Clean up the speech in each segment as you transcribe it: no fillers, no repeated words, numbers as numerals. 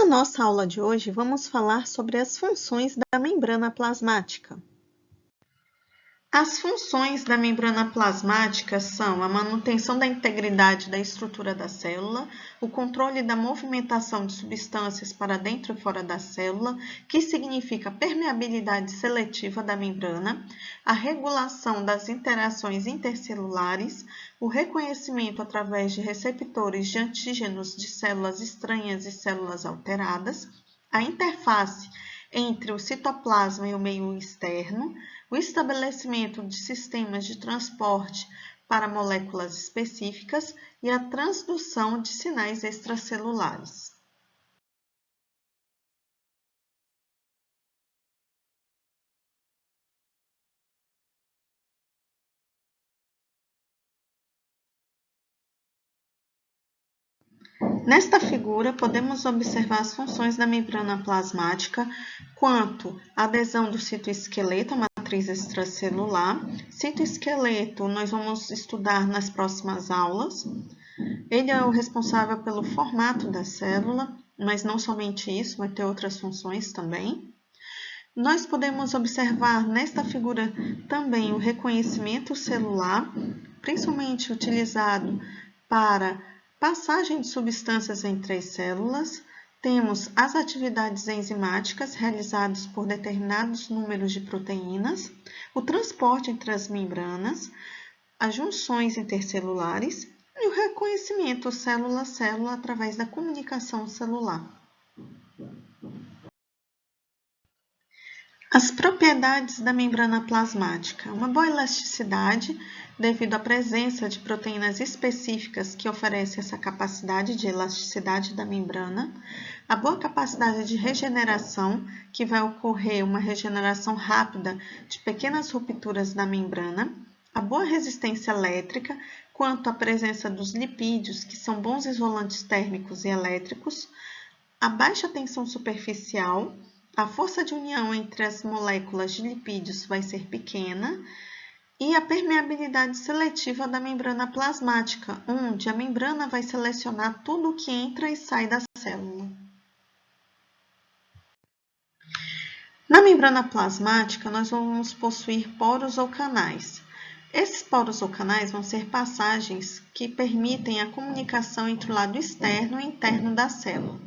Na nossa aula de hoje, vamos falar sobre as funções da membrana plasmática. As funções da membrana plasmática são a manutenção da integridade da estrutura da célula, o controle da movimentação de substâncias para dentro e fora da célula, que significa a permeabilidade seletiva da membrana, a regulação das interações intercelulares, o reconhecimento através de receptores de antígenos de células estranhas e células alteradas, a interface entre o citoplasma e o meio externo, o estabelecimento de sistemas de transporte para moléculas específicas e a transdução de sinais extracelulares. Nesta figura, podemos observar as funções da membrana plasmática quanto à adesão do citoesqueleto à matriz extracelular. Citoesqueleto nós vamos estudar nas próximas aulas. Ele é o responsável pelo formato da célula, mas não somente isso, vai ter outras funções também. Nós podemos observar nesta figura também o reconhecimento celular, principalmente utilizado para passagem de substâncias entre as células. Temos as atividades enzimáticas realizadas por determinados números de proteínas, o transporte entre as membranas, as junções intercelulares e o reconhecimento célula-célula através da comunicação celular. As propriedades da membrana plasmática. Uma boa elasticidade, devido à presença de proteínas específicas que oferecem essa capacidade de elasticidade da membrana. A boa capacidade de regeneração, que vai ocorrer uma regeneração rápida de pequenas rupturas da membrana. A boa resistência elétrica, quanto à presença dos lipídios, que são bons isolantes térmicos e elétricos. A baixa tensão superficial. A força de união entre as moléculas de lipídios vai ser pequena e a permeabilidade seletiva da membrana plasmática, onde a membrana vai selecionar tudo o que entra e sai da célula. Na membrana plasmática, nós vamos possuir poros ou canais. Esses poros ou canais vão ser passagens que permitem a comunicação entre o lado externo e interno da célula.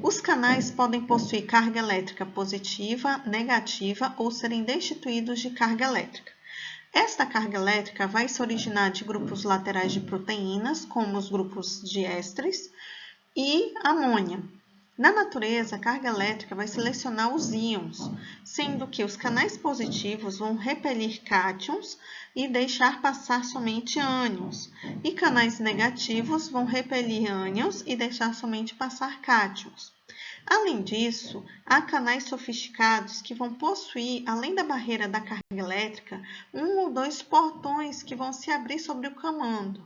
Os canais podem possuir carga elétrica positiva, negativa ou serem destituídos de carga elétrica. Esta carga elétrica vai se originar de grupos laterais de proteínas, como os grupos de ésteres e amônia. Na natureza, a carga elétrica vai selecionar os íons, sendo que os canais positivos vão repelir cátions e deixar passar somente ânions, e canais negativos vão repelir ânions e deixar somente passar cátions. Além disso, há canais sofisticados que vão possuir, além da barreira da carga elétrica, um ou dois portões que vão se abrir sobre o comando.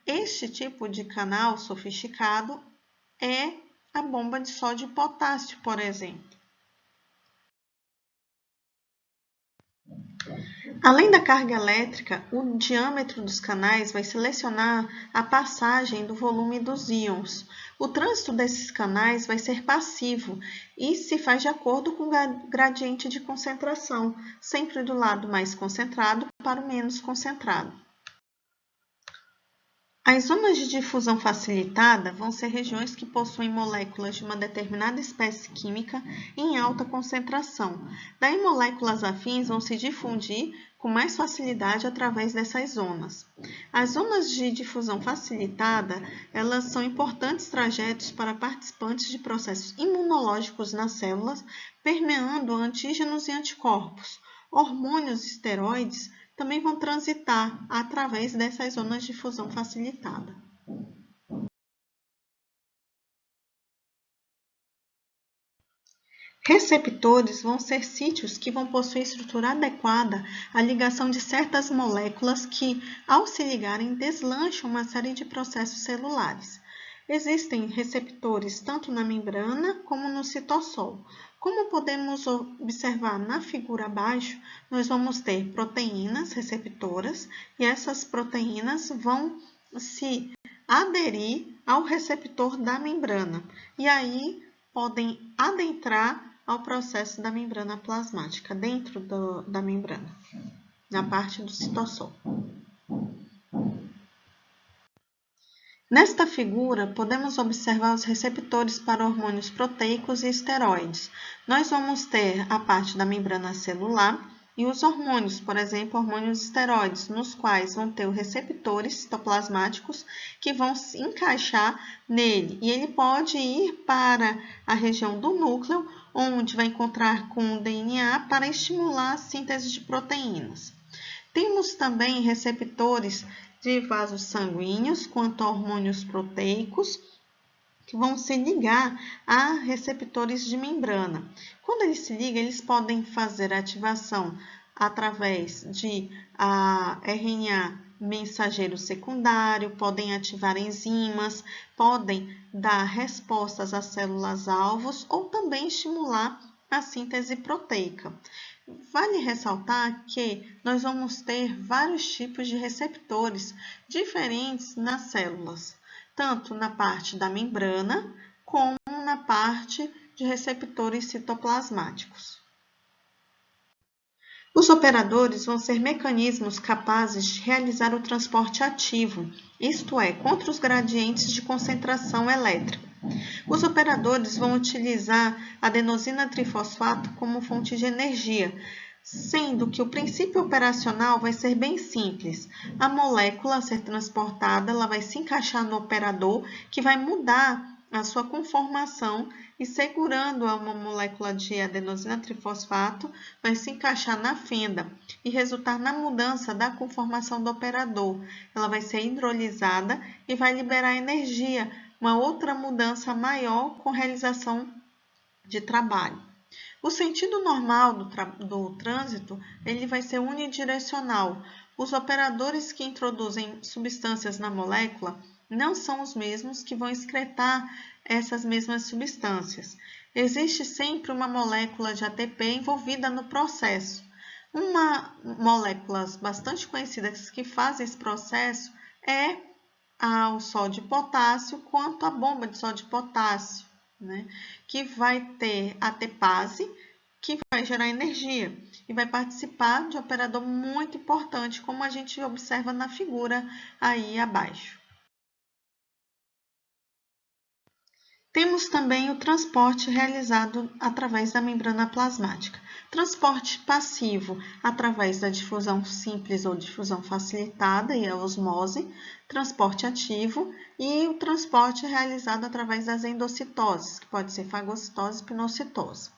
Este tipo de canal sofisticado é a bomba de sódio e potássio, por exemplo. Além da carga elétrica, o diâmetro dos canais vai selecionar a passagem do volume dos íons. O trânsito desses canais vai ser passivo e se faz de acordo com o gradiente de concentração, sempre do lado mais concentrado para o menos concentrado. As zonas de difusão facilitada vão ser regiões que possuem moléculas de uma determinada espécie química em alta concentração. Daí, moléculas afins vão se difundir com mais facilidade através dessas zonas. As zonas de difusão facilitada, elas são importantes trajetos para participantes de processos imunológicos nas células, permeando antígenos e anticorpos. Hormônios e esteroides também vão transitar através dessas zonas de difusão facilitada. Receptores vão ser sítios que vão possuir estrutura adequada à ligação de certas moléculas que, ao se ligarem, deslancham uma série de processos celulares. Existem receptores tanto na membrana como no citosol. Como podemos observar na figura abaixo, nós vamos ter proteínas receptoras e essas proteínas vão se aderir ao receptor da membrana. E aí, podem adentrar ao processo da membrana plasmática, dentro da membrana, na parte do citosol. Nesta figura, podemos observar os receptores para hormônios proteicos e esteroides. Nós vamos ter a parte da membrana celular e os hormônios, por exemplo, hormônios esteroides, nos quais vão ter os receptores citoplasmáticos que vão se encaixar nele. E ele pode ir para a região do núcleo, onde vai encontrar com o DNA para estimular a síntese de proteínas. Temos também receptores de vasos sanguíneos quanto a hormônios proteicos, que vão se ligar a receptores de membrana. Quando eles se ligam, eles podem fazer ativação através de RNA mensageiro secundário, podem ativar enzimas, podem dar respostas às células-alvos ou também estimular a síntese proteica. Vale ressaltar que nós vamos ter vários tipos de receptores diferentes nas células, tanto na parte da membrana como na parte de receptores citoplasmáticos. Os operadores vão ser mecanismos capazes de realizar o transporte ativo, isto é, contra os gradientes de concentração elétrica. Os operadores vão utilizar adenosina trifosfato como fonte de energia, sendo que o princípio operacional vai ser bem simples. A molécula a ser transportada, ela vai se encaixar no operador, que vai mudar a sua conformação e segurando uma molécula de adenosina trifosfato, vai se encaixar na fenda e resultar na mudança da conformação do operador. Ela vai ser hidrolisada e vai liberar energia, uma outra mudança maior com realização de trabalho. O sentido normal do trânsito, ele vai ser unidirecional. Os operadores que introduzem substâncias na molécula não são os mesmos que vão excretar essas mesmas substâncias. Existe sempre uma molécula de ATP envolvida no processo. Moléculas bastante conhecidas que fazem esse processo é o sódio e potássio, quanto a bomba de sódio e potássio, né? Que vai ter a ATPase, que vai gerar energia e vai participar de um operador muito importante, como a gente observa na figura aí abaixo. Temos também o transporte realizado através da membrana plasmática. Transporte passivo através da difusão simples ou difusão facilitada e a osmose, transporte ativo e o transporte realizado através das endocitoses, que pode ser fagocitose e pinocitose.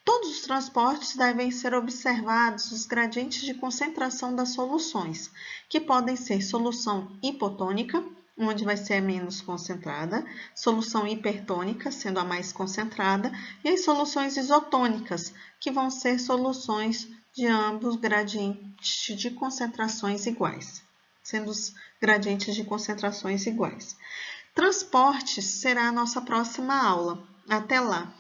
Todos os transportes devem ser observados os gradientes de concentração das soluções, que podem ser solução hipotônica, onde vai ser a menos concentrada, solução hipertônica, sendo a mais concentrada, e as soluções isotônicas, que vão ser soluções de ambos gradientes de concentrações iguais, sendo os gradientes de concentrações iguais. Transportes será a nossa próxima aula. Até lá!